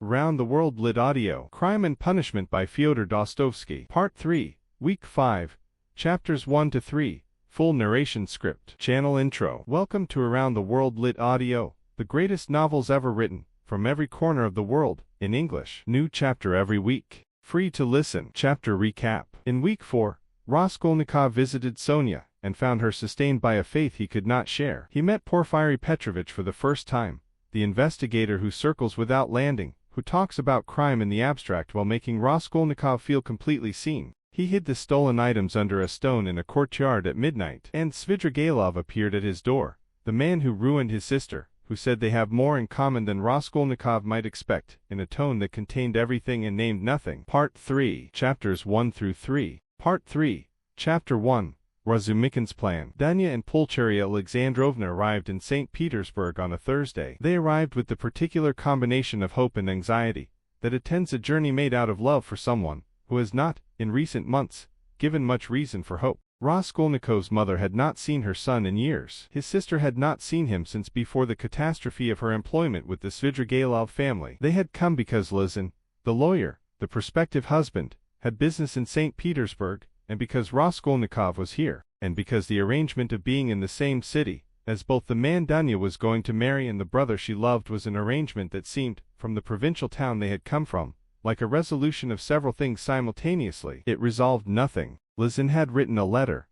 Around the World Lit Audio. Crime and Punishment by Fyodor Dostoevsky. Part 3, Week 5, Chapters 1 to 3. Full narration script. Channel intro. Welcome to Around the World Lit Audio, the greatest novels ever written, from every corner of the world, in English. New chapter every week. Free to listen. Chapter recap. In Week 4, Raskolnikov visited Sonia, and found her sustained by a faith he could not share. He met Porfiry Petrovitch for the first time, the investigator who circles without landing, who talks about crime in the abstract while making Raskolnikov feel completely seen. He hid the stolen items under a stone in a courtyard at midnight, and Svidrigailov appeared at his door, the man who ruined his sister, who said they have more in common than Raskolnikov might expect, in a tone that contained everything and named nothing. Part 3, Chapters 1 through 3. Part 3, Chapter 1, Razumikhin's Plan. Dunya and Porfiry Alexandrovna arrived in Saint Petersburg on a Thursday. They arrived with the particular combination of hope and anxiety that attends a journey made out of love for someone who has not, in recent months, given much reason for hope. Raskolnikov's mother had not seen her son in years. His sister had not seen him since before the catastrophe of her employment with the Svidrigailov family. They had come because Luzhin, the lawyer, the prospective husband, had business in St. Petersburg, and because Raskolnikov was here, and because the arrangement of being in the same city, as both the man Dunya was going to marry and the brother she loved was an arrangement that seemed, from the provincial town they had come from, like a resolution of several things simultaneously. It resolved nothing. Luzhin had written a letter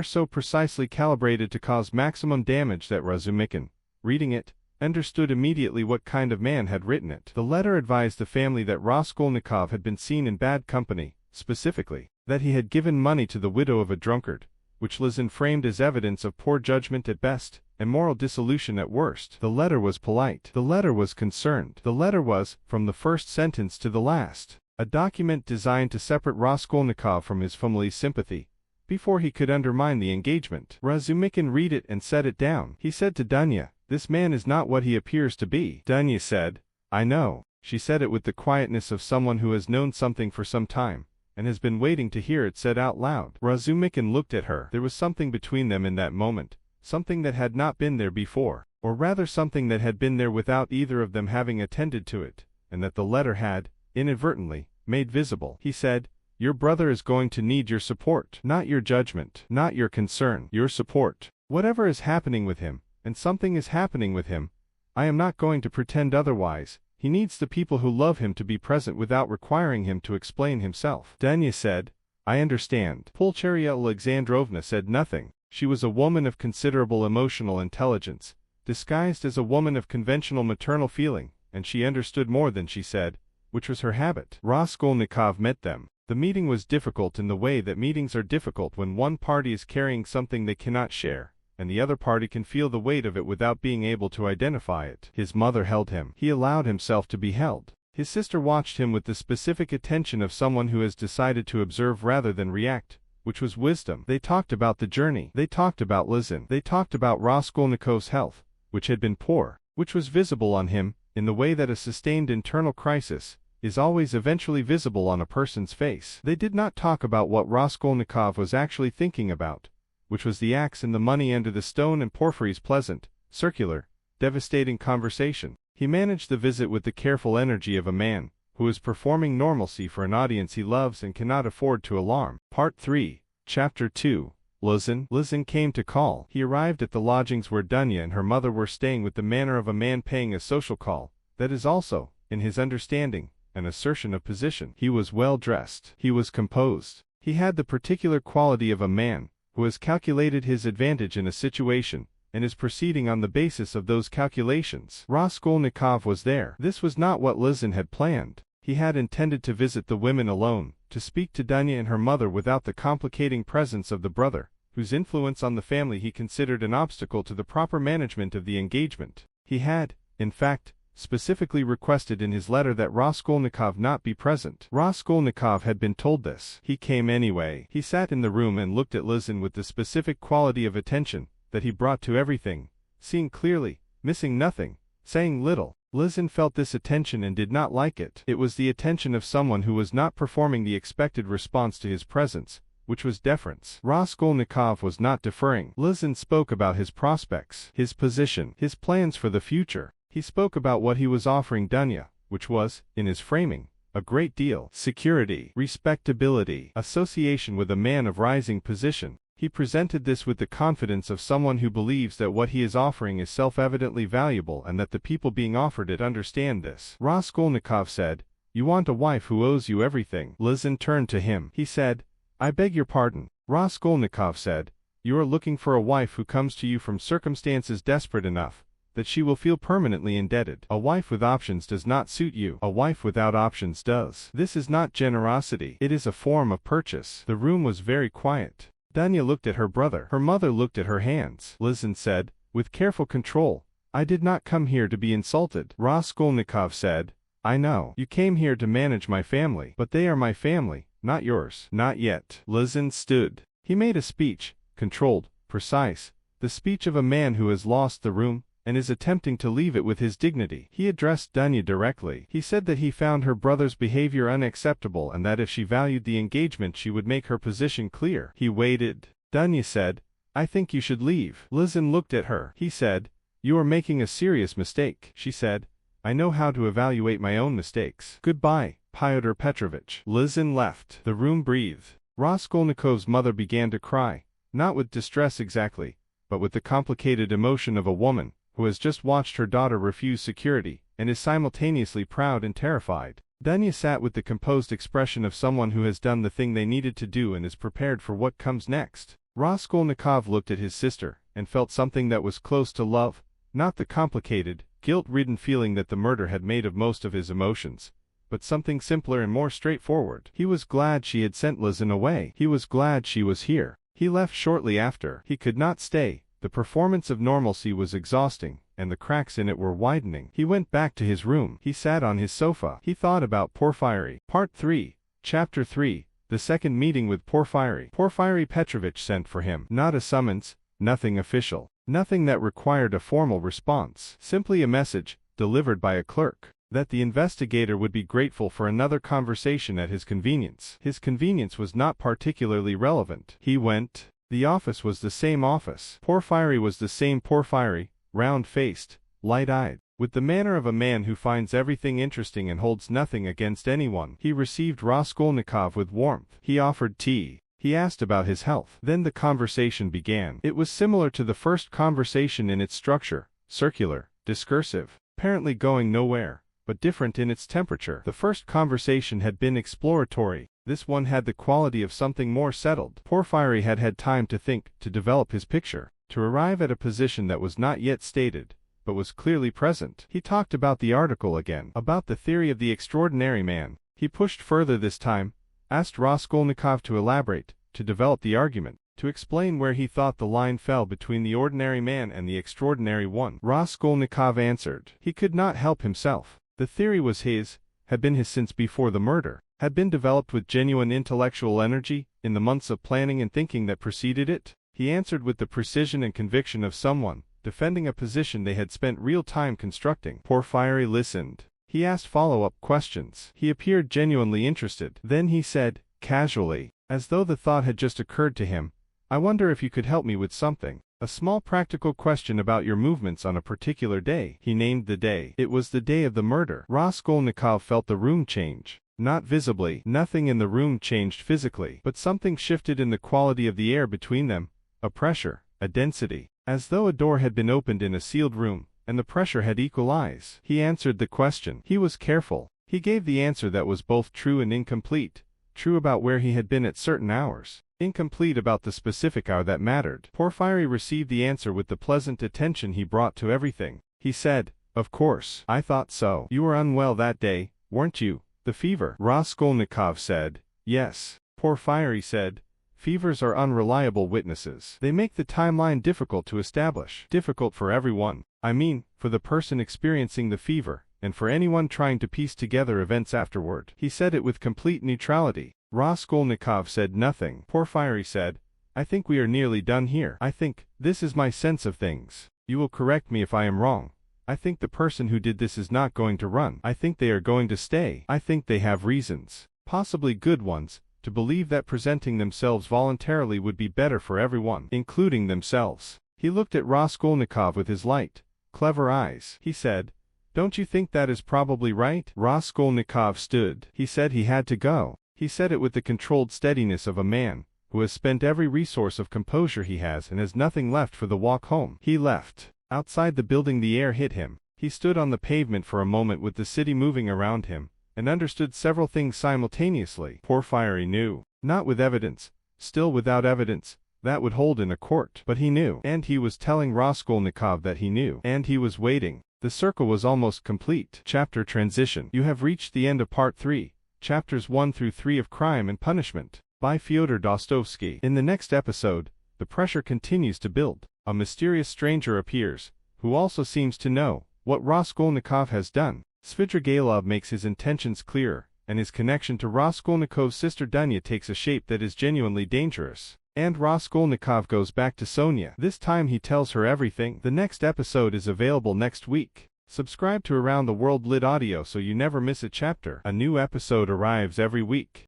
so precisely calibrated to cause maximum damage that Razumikhin, reading it, understood immediately what kind of man had written it. The letter advised the family that Raskolnikov had been seen in bad company, specifically, that he had given money to the widow of a drunkard, which Luzhin framed as evidence of poor judgment at best, and moral dissolution at worst. The letter was polite. The letter was concerned. The letter was, from the first sentence to the last, a document designed to separate Raskolnikov from his family's sympathy, before he could undermine the engagement. Razumikhin read it and set it down. He said to Dunya, "This man is not what he appears to be." Dunya said, "I know." She said it with the quietness of someone who has known something for some time, and has been waiting to hear it said out loud. Razumikhin looked at her. There was something between them in that moment, something that had not been there before, or rather something that had been there without either of them having attended to it, and that the letter had, inadvertently, made visible. He said, "Your brother is going to need your support. Not your judgment, not your concern, your support. Whatever is happening with him, and something is happening with him, I am not going to pretend otherwise, he needs the people who love him to be present without requiring him to explain himself." Dunya said, "I understand." Porfiry Alexandrovna said nothing. She was a woman of considerable emotional intelligence, disguised as a woman of conventional maternal feeling, and she understood more than she said, which was her habit. Raskolnikov met them. The meeting was difficult in the way that meetings are difficult when one party is carrying something they cannot share, and the other party can feel the weight of it without being able to identify it. His mother held him. He allowed himself to be held. His sister watched him with the specific attention of someone who has decided to observe rather than react, which was wisdom. They talked about the journey. They talked about Luzhin. They talked about Raskolnikov's health, which had been poor, which was visible on him, in the way that a sustained internal crisis is always eventually visible on a person's face. They did not talk about what Raskolnikov was actually thinking about, which was the axe and the money under the stone and Porfiry's pleasant, circular, devastating conversation. He managed the visit with the careful energy of a man who is performing normalcy for an audience he loves and cannot afford to alarm. Part 3, Chapter 2, Luzhin. Luzhin came to call. He arrived at the lodgings where Dunya and her mother were staying with the manner of a man paying a social call, that is also, in his understanding, an assertion of position. He was well dressed. He was composed. He had the particular quality of a man who has calculated his advantage in a situation, and is proceeding on the basis of those calculations. Raskolnikov was there. This was not what Luzhin had planned. He had intended to visit the women alone, to speak to Dunya and her mother without the complicating presence of the brother, whose influence on the family he considered an obstacle to the proper management of the engagement. He had, in fact, specifically requested in his letter that Raskolnikov not be present. Raskolnikov had been told this. He came anyway. He sat in the room and looked at Luzhin with the specific quality of attention that he brought to everything, seeing clearly, missing nothing, saying little. Luzhin felt this attention and did not like it. It was the attention of someone who was not performing the expected response to his presence, which was deference. Raskolnikov was not deferring. Luzhin spoke about his prospects, his position, his plans for the future. He spoke about what he was offering Dunya, which was, in his framing, a great deal. Security, respectability, association with a man of rising position. He presented this with the confidence of someone who believes that what he is offering is self-evidently valuable and that the people being offered it understand this. Raskolnikov said, "You want a wife who owes you everything." Luzhin turned to him. He said, "I beg your pardon." Raskolnikov said, "You are looking for a wife who comes to you from circumstances desperate enough that she will feel permanently indebted. A wife with options does not suit you. A wife without options does. This is not generosity. It is a form of purchase." The room was very quiet. Dunya looked at her brother. Her mother looked at her hands. Luzhin said, with careful control, "I did not come here to be insulted." Raskolnikov said, "I know. You came here to manage my family. But they are my family, not yours." "Not yet." Luzhin stood. He made a speech, controlled, precise, the speech of a man who has lost the room, and is attempting to leave it with his dignity. He addressed Dunya directly. He said that he found her brother's behavior unacceptable and that if she valued the engagement she would make her position clear. He waited. Dunya said, "I think you should leave." Luzhin looked at her. He said, "You are making a serious mistake." She said, "I know how to evaluate my own mistakes. Goodbye, Fyodor Petrovich." Luzhin left. The room breathed. Raskolnikov's mother began to cry, not with distress exactly, but with the complicated emotion of a woman who has just watched her daughter refuse security, and is simultaneously proud and terrified. Dunya sat with the composed expression of someone who has done the thing they needed to do and is prepared for what comes next. Raskolnikov looked at his sister, and felt something that was close to love, not the complicated, guilt-ridden feeling that the murder had made of most of his emotions, but something simpler and more straightforward. He was glad she had sent Luzhin away. He was glad she was here. He left shortly after. He could not stay. The performance of normalcy was exhausting, and the cracks in it were widening. He went back to his room. He sat on his sofa. He thought about Porfiry. Part 3, Chapter 3, The Second Meeting with Porfiry. Porfiry Petrovich sent for him. Not a summons, nothing official, nothing that required a formal response. Simply a message, delivered by a clerk, that the investigator would be grateful for another conversation at his convenience. His convenience was not particularly relevant. He went. The office was the same office. Porfiry was the same Porfiry, round-faced, light-eyed, with the manner of a man who finds everything interesting and holds nothing against anyone. He received Raskolnikov with warmth. He offered tea. He asked about his health. Then the conversation began. It was similar to the first conversation in its structure, circular, discursive, apparently going nowhere, but different in its temperature. The first conversation had been exploratory. This one had the quality of something more settled. Porfiry had had time to think, to develop his picture, to arrive at a position that was not yet stated, but was clearly present. He talked about the article again, about the theory of the extraordinary man. He pushed further this time, asked Raskolnikov to elaborate, to develop the argument, to explain where he thought the line fell between the ordinary man and the extraordinary one. Raskolnikov answered. He could not help himself. The theory was his, had been his since before the murder, had been developed with genuine intellectual energy, in the months of planning and thinking that preceded it. He answered with the precision and conviction of someone defending a position they had spent real time constructing. Porfiry listened. He asked follow-up questions. He appeared genuinely interested. Then he said, casually, as though the thought had just occurred to him, "I wonder if you could help me with something. A small practical question about your movements on a particular day." He named the day. It was the day of the murder. Raskolnikov felt the room change. Not visibly. Nothing in the room changed physically, but something shifted in the quality of the air between them, a pressure, a density, as though a door had been opened in a sealed room, and the pressure had equalized. He answered the question. He was careful. He gave the answer that was both true and incomplete, true about where he had been at certain hours, incomplete about the specific hour that mattered. Porfiry received the answer with the pleasant attention he brought to everything. He said, "Of course, I thought so. You were unwell that day, weren't you? The fever." Raskolnikov said, "Yes." Porfiry said, "Fevers are unreliable witnesses. They make the timeline difficult to establish. Difficult for everyone. I mean, for the person experiencing the fever, and for anyone trying to piece together events afterward." He said it with complete neutrality. Raskolnikov said nothing. Porfiry said, "I think we are nearly done here. I think, this is my sense of things. You will correct me if I am wrong. I think the person who did this is not going to run. I think they are going to stay. I think they have reasons, possibly good ones, to believe that presenting themselves voluntarily would be better for everyone, including themselves." He looked at Raskolnikov with his light, clever eyes. He said, Don't you think that is probably right? Raskolnikov stood. He said he had to go. He said it with the controlled steadiness of a man who has spent every resource of composure he has and has nothing left for the walk home. He left. Outside the building the air hit him. He stood on the pavement for a moment with the city moving around him, and understood several things simultaneously. Porfiry knew. Not with evidence, still without evidence, that would hold in a court. But he knew. And he was telling Raskolnikov that he knew. And he was waiting. The circle was almost complete. Chapter Transition. You have reached the end of Part 3, Chapters 1 through 3 of Crime and Punishment, by Fyodor Dostoevsky. In the next episode, the pressure continues to build. A mysterious stranger appears, who also seems to know what Raskolnikov has done. Svidrigailov makes his intentions clear, and his connection to Raskolnikov's sister Dunya takes a shape that is genuinely dangerous. And Raskolnikov goes back to Sonia. This time he tells her everything. The next episode is available next week. Subscribe to Around the World Lit Audio so you never miss a chapter. A new episode arrives every week.